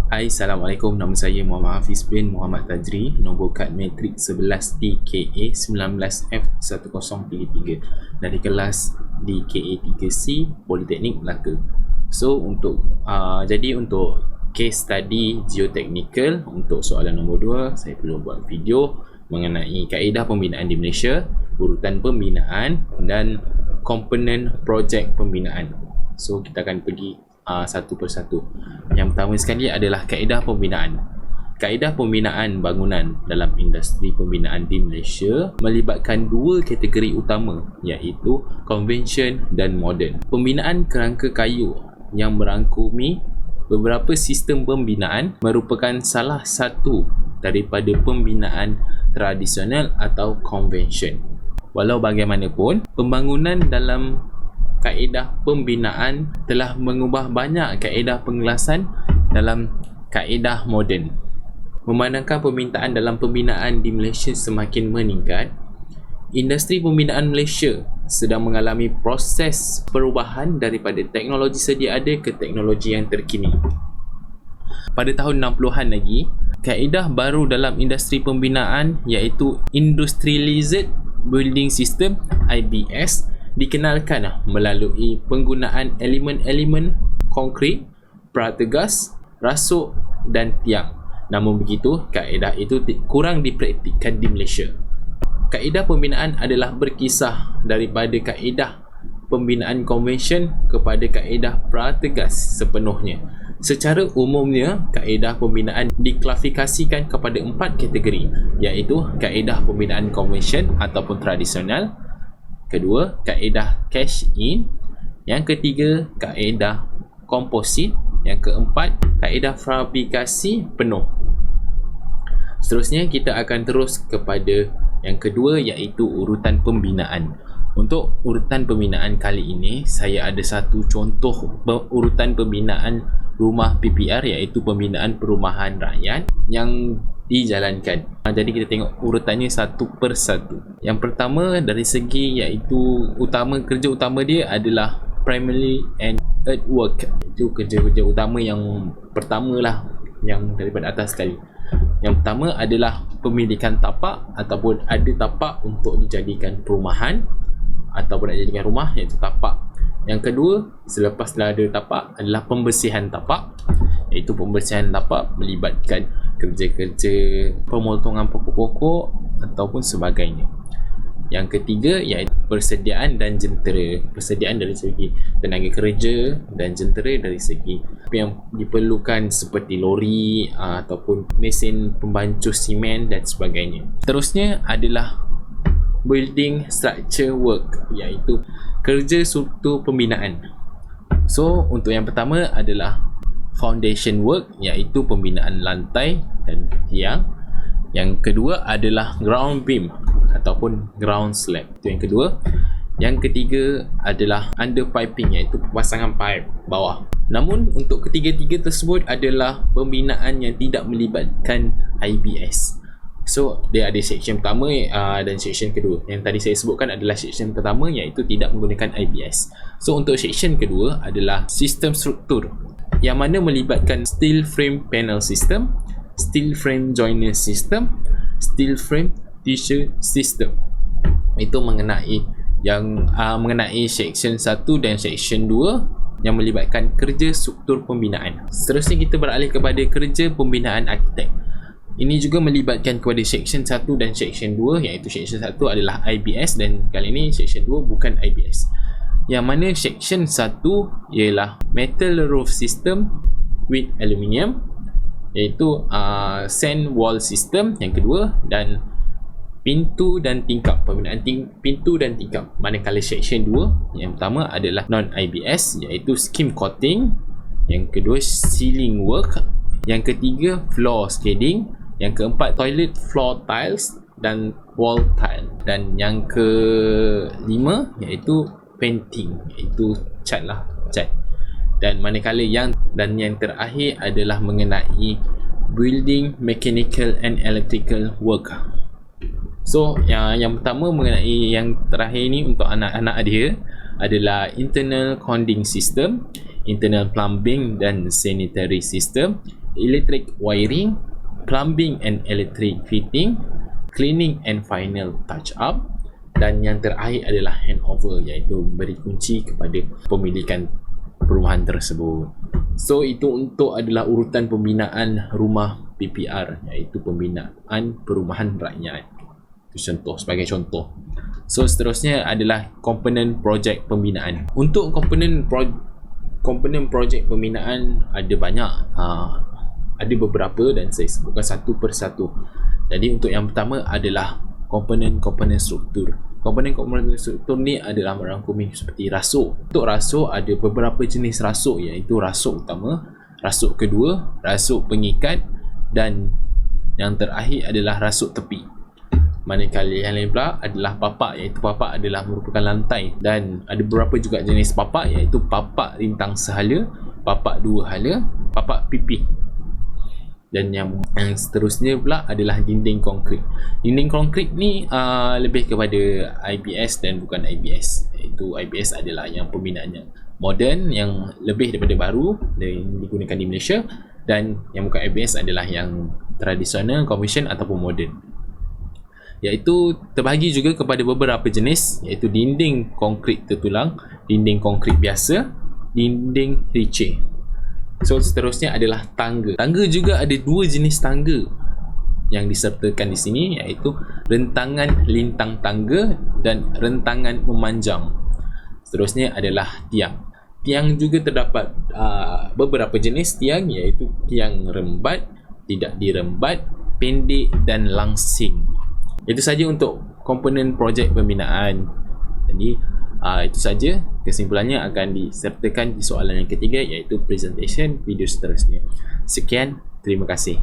Hai, Assalamualaikum. Nama saya Muhammad Hafiz bin Muhammad Tajri. Nombor kad matrik 11 DKA 19F1033 dari kelas DKA 3C Politeknik Melaka. So jadi untuk case study geotechnical untuk soalan nombor 2, saya perlu buat video mengenai kaedah pembinaan di Malaysia, urutan pembinaan dan komponen projek pembinaan. So kita akan pergi satu persatu. Yang pertama sekali adalah kaedah pembinaan. Kaedah pembinaan bangunan dalam industri pembinaan di Malaysia melibatkan dua kategori utama, iaitu convention dan modern. Pembinaan kerangka kayu yang merangkumi beberapa sistem pembinaan merupakan salah satu daripada pembinaan tradisional atau convention. Walau bagaimanapun, pembangunan dalam kaedah pembinaan telah mengubah banyak kaedah pengelasan dalam kaedah moden. Memandangkan permintaan dalam pembinaan di Malaysia semakin meningkat, industri pembinaan Malaysia sedang mengalami proses perubahan daripada teknologi sedia ada ke teknologi yang terkini. Pada tahun 60-an lagi, kaedah baru dalam industri pembinaan iaitu Industrialized Building System (IBS) dikenalkan melalui penggunaan elemen-elemen konkrit, prategas, rasuk dan tiang. Namun begitu, kaedah itu kurang dipraktikkan di Malaysia. Kaedah pembinaan adalah berkisah daripada kaedah pembinaan konvensyen kepada kaedah prategas sepenuhnya. Secara umumnya, kaedah pembinaan diklasifikasikan kepada 4 kategori, iaitu kaedah pembinaan konvensyen ataupun tradisional, kedua, kaedah cash in, yang ketiga, kaedah komposit, yang keempat, kaedah fabrikasi penuh. Seterusnya, kita akan terus kepada yang kedua, iaitu urutan pembinaan. Untuk urutan pembinaan kali ini, saya ada satu contoh urutan pembinaan rumah PPR, iaitu pembinaan perumahan rakyat yang dijalankan. Jadi kita tengok urutannya satu persatu. Yang pertama dari segi iaitu kerja utama dia adalah primary and earthwork. Itu kerja-kerja utama yang pertama lah, yang daripada atas sekali. Yang pertama adalah pemilikan tapak ataupun ada tapak untuk dijadikan perumahan ataupun nak jadikan rumah, iaitu tapak. Yang kedua, selepas dah ada tapak adalah pembersihan tapak, iaitu pembersihan tapak melibatkan kerja-kerja pemotongan pokok-pokok ataupun sebagainya. Yang ketiga iaitu persediaan dan jentera. Persediaan dari segi tenaga kerja dan jentera dari segi apa yang diperlukan seperti lori ataupun mesin pembancuh simen dan sebagainya. Terusnya adalah building structure work, iaitu kerja struktur pembinaan. So untuk yang pertama adalah foundation work, iaitu pembinaan lantai dan tiang. Yang kedua adalah ground beam ataupun ground slab. Itu yang kedua. Yang ketiga adalah underpiping, iaitu pemasangan pipe bawah. Namun untuk ketiga-tiga tersebut adalah pembinaan yang tidak melibatkan IBS. So dia ada section pertama dan section kedua. Yang tadi saya sebutkan adalah section pertama, iaitu tidak menggunakan IBS. So untuk section kedua adalah sistem struktur, yang mana melibatkan steel frame panel system, steel frame joiner system, steel frame tissue system. Itu mengenai section 1 dan section 2 yang melibatkan kerja struktur pembinaan. Seterusnya kita beralih kepada kerja pembinaan arkitek. Ini juga melibatkan kepada section 1 dan section 2, iaitu section 1 adalah IBS dan kali ini section 2 bukan IBS. Yang mana section 1 ialah metal roof system with aluminium, iaitu sand wall system yang kedua, dan pintu dan tingkap, pembinaan pintu dan tingkap. Manakala section 2 yang pertama adalah non-IBS, iaitu skim coating, yang kedua ceiling work, yang ketiga floor scading, yang keempat toilet floor tiles dan wall tile, dan yang kelima iaitu painting, iaitu cat. Dan manakala yang terakhir adalah mengenai building mechanical and electrical work. So yang pertama mengenai yang terakhir ni untuk anak-anak dia adalah internal condensing system, internal plumbing dan sanitary system, electric wiring, plumbing and electric fitting, cleaning and final touch up, dan yang terakhir adalah handover, iaitu beri kunci kepada pemilikan perumahan tersebut. So itu untuk adalah urutan pembinaan rumah PPR, iaitu pembinaan perumahan rakyat. Itu contoh, sebagai contoh. So seterusnya adalah komponen projek pembinaan. Untuk komponen projek pembinaan ada banyak, ada beberapa dan saya sebutkan satu persatu. Jadi untuk yang pertama adalah komponen struktur. Komponen struktur ni adalah merangkumi seperti rasuk. Untuk rasuk ada beberapa jenis rasuk, iaitu rasuk utama, rasuk kedua, rasuk pengikat, dan yang terakhir adalah rasuk tepi. Manakala yang lain pula adalah papak, iaitu papak adalah merupakan lantai, dan ada beberapa juga jenis papak, iaitu papak rintang sehala, papak dua hala, papak pipih. Dan yang seterusnya pula adalah dinding konkrit. Dinding konkrit ni lebih kepada IBS dan bukan IBS. Iaitu IBS adalah yang pembinaannya moden, yang lebih daripada baru dan digunakan di Malaysia, dan yang bukan IBS adalah yang tradisional, convention ataupun moden. Iaitu terbahagi juga kepada beberapa jenis, iaitu dinding konkrit tertulang, dinding konkrit biasa, dinding riceh. So seterusnya adalah tangga. Tangga juga ada dua jenis tangga yang disertakan di sini, iaitu rentangan lintang tangga dan rentangan memanjang. Seterusnya adalah tiang. Tiang juga terdapat beberapa jenis tiang, iaitu tiang rembat, tidak dirembat, pendek dan langsing. Itu saja untuk komponen projek pembinaan. Jadi itu saja, kesimpulannya akan disertakan di soalan yang ketiga, iaitu presentation video seterusnya. Sekian, terima kasih.